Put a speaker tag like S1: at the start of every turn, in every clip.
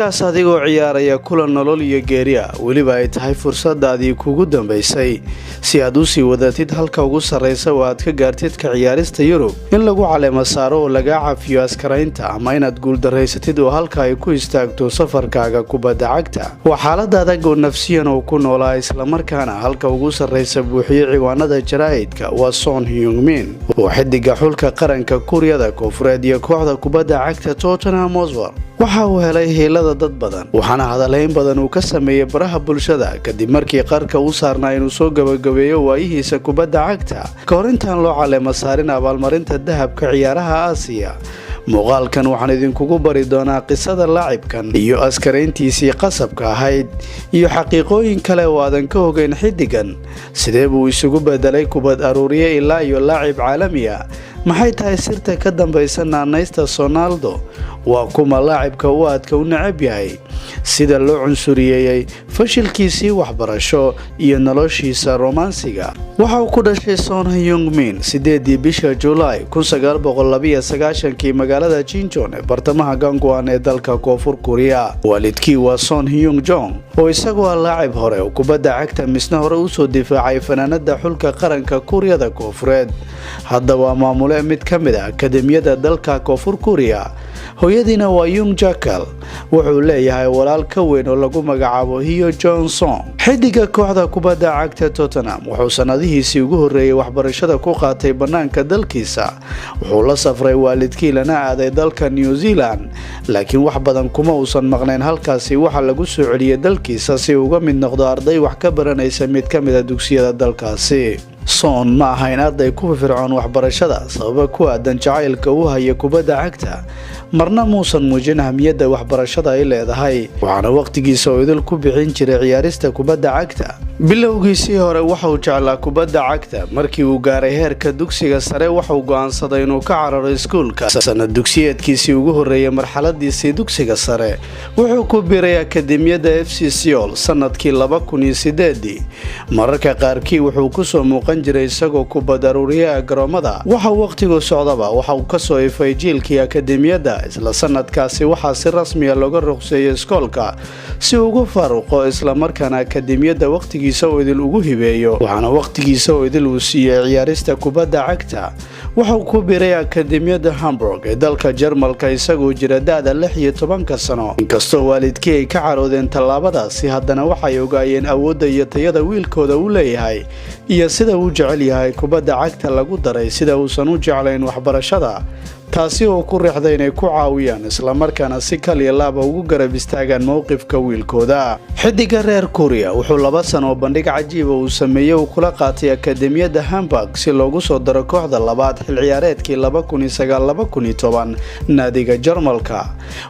S1: kaas adigoo ciyaaraya kulan nolol iyo geeri ah weliba ay tahay fursadaadii kugu dambeysay si aad u sii wadatid halka ugu sarreysa oo aad ka gaartid ka ciyaarista Yurub in lagu caleemo saaro oo laga cafiyo askaraynta ama inaad guul daraysatid oo halka ay ku istaagto safarkaaga kubadda cagta waa xaalad adag oo nafsiyan oo ku noolaa isla markaana halka ugu sarreysa buuxiyo ciwaanada jaraa'idka waa Son Heung-min oo xidiga xulka qaranka Kuuriyada Koonfureed iyo kooxda kubadda cagta Tottenham Hotspur waxa uu helay heelada dad badan waxaana hadalayn badan uu ka sameeyay baraha bulshada kadib markii qarka uu saarnaa inuu soo gabagabeeyo waayihiisa kubadda cagta ka hor intaan loo caleemo saarin abaalmarinta dahabka ciyaaraha Aasiya muuqaalkan waxaan idinkugu bari doonaa qisada laacibkan iyo askarayntiisii qasabka ahayd iyo xaqiiqooyin kale oo aadan ka ogeyn xidigan sidee buu isugu bedelay kubad aruuriye ilaa iyo laacib caalami ah maxay tahay sirta ka dambaysa naanaysta Ronaldo waa kuma laacibka uu aadka u neceb yahay sida loo cunsuriyeeyay fashilkiisii waxbarasho iyo noloshiisa romansiga waxa uu ku dhashay Son Heung-min 8 bisha July 1992 magaalada Jincheon ee bartamaha Gangwon ee dalka Koonfur Korea waalidkii waa Son Heung-jong oo isagoo ah laacib hore oo kubadda cagta misna hore u soo difaacay fanaanada xulka qaranka Kuuriyada Koonfureed hadda waa maamule mid ka mid ah akademiyada dalka Koonfur Korea hooyadiina waa Yoon Jakal wuxuu leeyahay walaal ka weyn oo lagu magacaabo Hyo Jong-sung xidiga kooxda kubadda cagta Tottenham wuxuu sanadihiisii ugu horeeyay waxbarashada ku qaatay banaanka dalkiisa wuxuu la safray waalidkii lana aaday dalka New Zealand laakiin wax badan kuma uusan maqnayn halkaasi waxa lagu soo celiyay dalkiisa si uu uga mid noqdo arday wax ka baranaysa mid ka mid ah dugsiyada dalkaasi Son ma ahayn arday ku fircoon waxbarashada sabab ku aadan jacaylka uu hayo kubadda cagta marna muusan muujin ahmiyadda waxbarashada ay leedahay waxaana waqtigiisa oo idil ku bixin jiray ciyaarista kubadda cagta bilowgiisii hore waxa uu jeclaa kubadda cagta markii uu gaaray heerka dugsiga sare waxa uu go'aansaday inuu ka cararo iskuulka sanad dugsiyeedkiisii ugu horeeyay marxaladiisii dugsiga sare wuxuu ku biiray akademiyada FC Seoul sanadkii 2008 mararka qaarkii wuxuu ku soo muuqan jiray isagoo kubad aruuriye garoomada waxa waqtigu socdaba waxa uu ka soo ifay jiilkii akademiyada isla sanadkaasi waxa si rasmi ah looga ruqseeyay iskoolka si ugu faaruqo isla markaana akademiyada waqtigiisa oo idil ugu hibeeyo waxaana waqtigiisa oo idil uu siiyay ciyaarista kubadda cagta waxa uu ku biiray akademiyada Hamburg ee dalka Jarmalka isagoo jira da'da 16 sano inkastoo waalidkii ay ka caroodeen tallaabadaasi haddana waxay ogaayeen awoodda iyo tayada wiilkooda uu leeyahay iyo sida uu jecel yahay kubadda cagta lagu daray sida uusan u jeclayn waxbarashada taasi oo ku riixday inay ku caawiyaan isla markaana si kaliya laaba ugu garab istaagaan mowqifka wiilkooda xidiga reer Korea wuxuu 2 sano bandhig cajiib uu sameeyay oo kula qaatay akademiyada Hamburg si loogu soo daro kooxda labaad xil ciyaareedkii 2009-2010 naadiga Jarmalka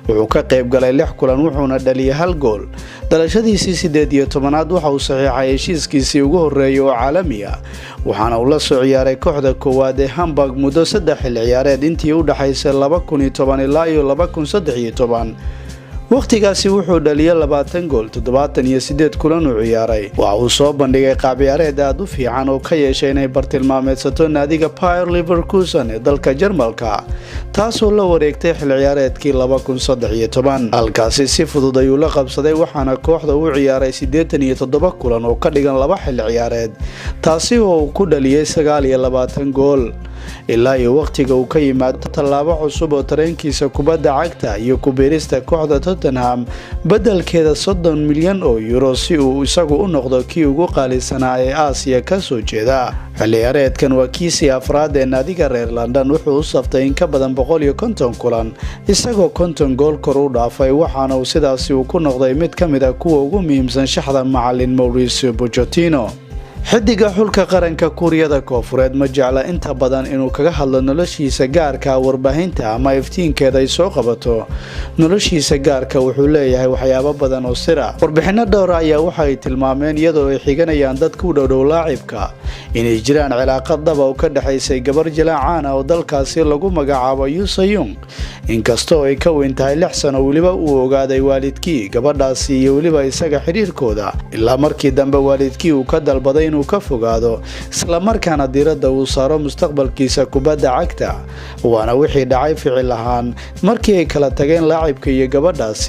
S1: wuxuu ka qayb galay 6 kulan wuxuuna dhaliyay 1 gool dalashadiisii 18aad waxa uu saxiixay heshiiskiisii ugu horeeyay oo caalami ah waxaana uu la soo ciyaaray kooxda koowaad ee Hamburg muddo 3 xil ciyaareed intii u dhaxaysay 2010 ilaa 2013 waqtigaasi wuxuu dhaliyay 20 gool 78 kulan u ciyaaray waxa uu soo bandhigay qaab ciyaareed aad u fiican oo ka yeeshay inay bartilmaameedsato naadiga Bayer Leverkusen ee dalka Jarmalka taasoo la wareegtay xil ciyaareedkii 2013 halkaasi si fudud ayuu la qabsaday waxaana kooxda u ciyaaray 87 kulan oo ka dhigan 2 xil ciyaareed taasi oo uu ku dhaliyay 29 gool ilaa iyo waqtiga uu ka yimaado tallaabo cusub oo tareenkiisa kubadda cagta iyo ku biirista kooxda Tottenham beddelkeeda 30 milyan oo euro si uu isagu u noqdo kii ugu qaalisanaa ee Aasiya ka soo jeeda xilciyaareedkan waa kiisii afraad ee naadiga reer London wuxuu u saftay in ka badan 150 kulan isagoo 50 gool kor u dhaafay waxaana uu sidaasi ku noqday mid ka mid ah kuwa ugu muhiimsan shaxda macallin Mauricio Pochettino xidiga xulka qaranka Kuuriyada Koonfureed ma jecla inta badan inuu kaga hadlo noloshiisa gaarka warbaahinta ama iftiinkeeda ay soo qabato noloshiisa gaarka wuxuu leeyahay waxyaabo badan oo sir ah warbixino dhowr ayaa waxay tilmaameen iyadoo ay xiganayaan dadka u dhow laacibka inay jiraan cilaaqad daba oo ka dhaxaysay gabar jilaacan oo dalkaasi lagu magacaabo Yoo Se-young inkastoo ay ka weyn tahay 6 sano waliba uu ogaaday waalidkii gabadhaasi iyo waliba isaga xiriirkooda ilaa markii dambe waalidkii uu ka dalbaday inuu ka fogaado isla markaana diiradda uu saaro mustaqbalkiisa kubadda cagta waana wixii dhacay ficil ahaan markii ay kala tageen laacibka iyo gabadhaasi